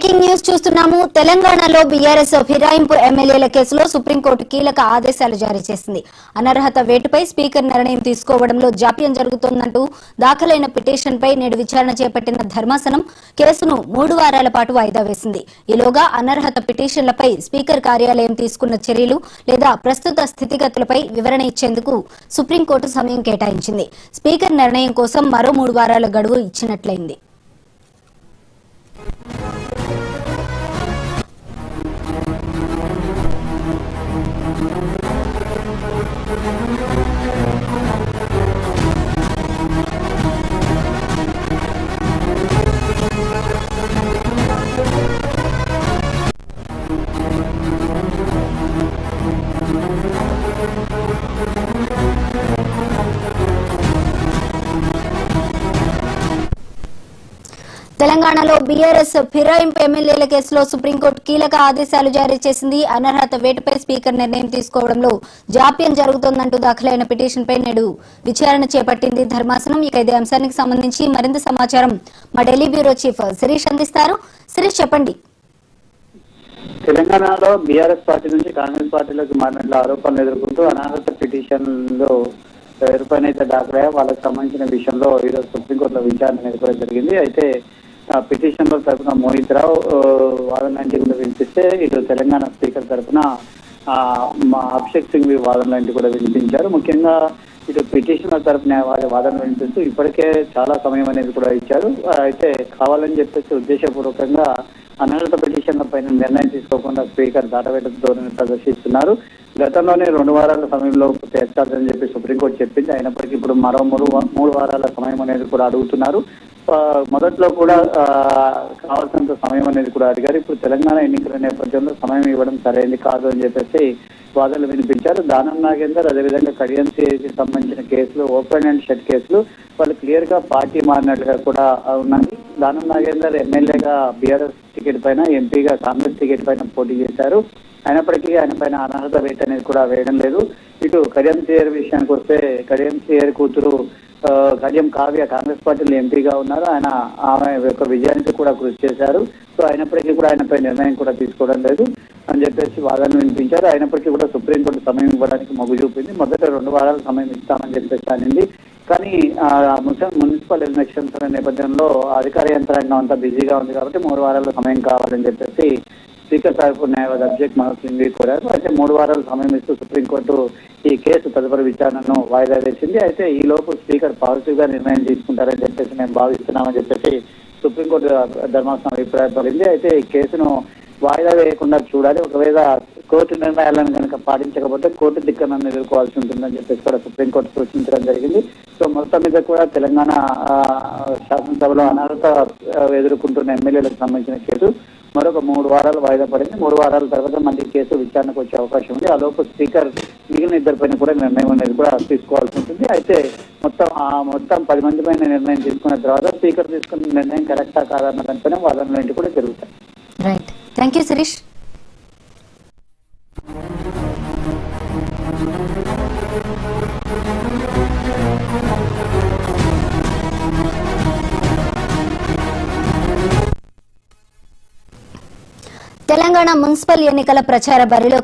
Breaking news చూస్తున్నాము. తెలంగాణలో BRS ఫిరాయింపు ఎమ్మెల్యేల కేసులో సుప్రీంకోర్టు కీలక ఆదేశాలు జారీ చేసింది. అనర్హత వేటుపై స్పీకర్ నిర్ణయం తీసుకోవడంలో జాప్యం జరుగుతోందంటూ దాఖలైన పిటిషన్పై నేడు విచారణ చేపట్టిన ధర్మాసనం కేసును 3 వారాల పాటు వాయిదా వేసింది. ఈలోగా అనర్హత పిటిషన్లపై స్పీకర్ కార్యాలయం తీసుకున్న చర్యలు లేదా ప్రస్తుత స్థితిగతులపై వివరణ ఇచ్చేందుకు సుప్రీంకోర్టు సమయం కేటాయించింది. స్పీకర్ నిర్ణయం కోసం మరో 3 వారాల గడువు ఇచ్చినట్లయింది. తెలంగాణలో బీఆర్ఎస్ ఫిరాయింపు ఎమ్మెల్యేల కేసులో సుప్రీంకోర్టు కీలక ఆదేశాలు జారీ చేసింది. అనర్హత వేటుపై స్పీకర్ నిర్ణయం తీసుకోవడంలో జాప్యం జరుగుతోందంటూ దాఖలైన పిటిషన్పై నేడు విచారణ చేపట్టింది ధర్మాసనం. ఇక ఇదే అంశానికి సంబంధించి మరింత సమాచారం మా ఢిల్లీ బ్యూరో చీఫ్ శిరీష్ అందిస్తారు. శిరీష్, చెప్పండి. తెలంగాణలో బీఆర్ఎస్ పార్టీ నుంచి కాంగ్రెస్ పార్టీలోకి మారినట్లు ఆరోపణలు ఎదుర్కొంటూ అనర్హత పిటిషన్లో ఎవరిపైనైతే దాఖలయ్యా వాళ్ళకి సంబంధించిన విషయంలో ఈరోజు సుప్రీంకోర్టులో విచారణ అనేది కూడా జరిగింది. అయితే పిటిషన్ లో తరఫున మోహిత్ రావు వాదనలాంటి కూడా వినిపిస్తే ఇటు తెలంగాణ స్పీకర్ తరఫున అభిషేక్ సింగ్ వాదనలాంటి కూడా వినిపించారు. ముఖ్యంగా ఇటు పిటిషన్ల తరఫున వాదనలు వినిపిస్తూ ఇప్పటికే చాలా సమయం అనేది కూడా ఇచ్చారు. అయితే కావాలని చెప్పేసి ఉద్దేశపూర్వకంగా అనర్హత పిటిషన్ల పైన నిర్ణయం తీసుకోకుండా స్పీకర్ దాటవేట ధోరణి ప్రదర్శిస్తున్నారు. గతంలోనే 2 వారాల సమయంలో తీర్చాలని చెప్పి సుప్రీంకోర్టు చెప్పింది. అయినప్పటికీ ఇప్పుడు మరో 3 వారాల సమయం అనేది కూడా అడుగుతున్నారు. మొదట్లో కూడా కావాల్సినంత సమయం అనేది కూడా అడిగారు. ఇప్పుడు తెలంగాణ ఎన్నికల నేపథ్యంలో సమయం ఇవ్వడం సరైనది కాదు అని చెప్పేసి వాదనలు వినిపించారు. దానం నాగేందర్, అదేవిధంగా కడియం సిఐకి సంబంధించిన కేసులు, ఓపెన్ అండ్ షట్ కేసులు వాళ్ళు క్లియర్ గా పార్టీ మారినట్లుగా కూడా ఉన్నాయి. దానం నాగేందర్ ఎమ్మెల్యేగా బీఆర్ఎస్ టికెట్ పైన, ఎంపీగా కాంగ్రెస్ టికెట్ పైన పోటీ చేశారు. అయినప్పటికీ ఆయన పైన అనర్హత వేటు అనేది కూడా వేయడం లేదు. ఇటు కడియం సిఆర్ విషయానికి వస్తే కడియం సిఆర్ కూతురు కడియం కావ్య కాంగ్రెస్ పార్టీలో ఎంపీగా ఉన్నారు. ఆమె యొక్క విజయానికి కూడా కృషి చేశారు. సో అయినప్పటికీ కూడా ఆయనపై నిర్ణయం కూడా తీసుకోవడం లేదు అని చెప్పేసి వాదనలు వినిపించారు. అయినప్పటికీ కూడా సుప్రీంకోర్టు సమయం ఇవ్వడానికి మొగ్గు చూపింది. మొదట 2 వారాల సమయం ఇస్తామని చెప్పేసి అనింది. కానీ మున్సిపల్ ఎలక్షన్స్ నేపథ్యంలో అధికార యంత్రాంగం అంతా బిజీగా ఉంది కాబట్టి 3 వారాల సమయం కావాలని చెప్పేసి స్పీకర్ తరఫు న్యాయవాది అభిషేక్ మనోజ్ సింగ్ కోరారు. అయితే 3 వారాల సమయం ఇస్తూ సుప్రీంకోర్టు ఈ కేసు తదుపరి విచారణను వాయిదా వేసింది. అయితే ఈ లోపు స్పీకర్ పాజిటివ్ గా నిర్ణయం తీసుకుంటారని చెప్పేసి మేము భావిస్తున్నామని చెప్పేసి సుప్రీంకోర్టు ధర్మాసనం అభిప్రాయపడింది. అయితే ఈ కేసును వాయిదా వేయకుండా చూడాలి. ఒకవేళ కోర్టు నిర్ణయాలను కనుక పాటించకపోతే కోర్టు ధిక్కరణను ఎదుర్కోవాల్సి ఉంటుందని చెప్పేసి కూడా సుప్రీంకోర్టు సూచించడం జరిగింది. సో మొత్తం మీద కూడా తెలంగాణ శాసనసభలో అనర్హత ఎదుర్కొంటున్న ఎమ్మెల్యేలకు సంబంధించిన కేసు మరొక 3 వారాలు వాయిదా పడింది. 3 వారాల తర్వాత మళ్ళీ కేసు విచారణకు వచ్చే అవకాశం ఉంది. ఆ లోపు స్పీకర్ మిగిలిన 2 పైన కూడా నిర్ణయం అనేది కూడా తీసుకోవాల్సి ఉంటుంది. అయితే మొత్తం 10 మంది పైన నిర్ణయం తీసుకున్న తర్వాత స్పీకర్ తీసుకున్న నిర్ణయం కరెక్టా కాదన్న దానిపైన వాదనలు కూడా జరుగుతాయి. Right, thank you Shirish. Telangana municipal ఎన్నికల ప్రచార బరిలో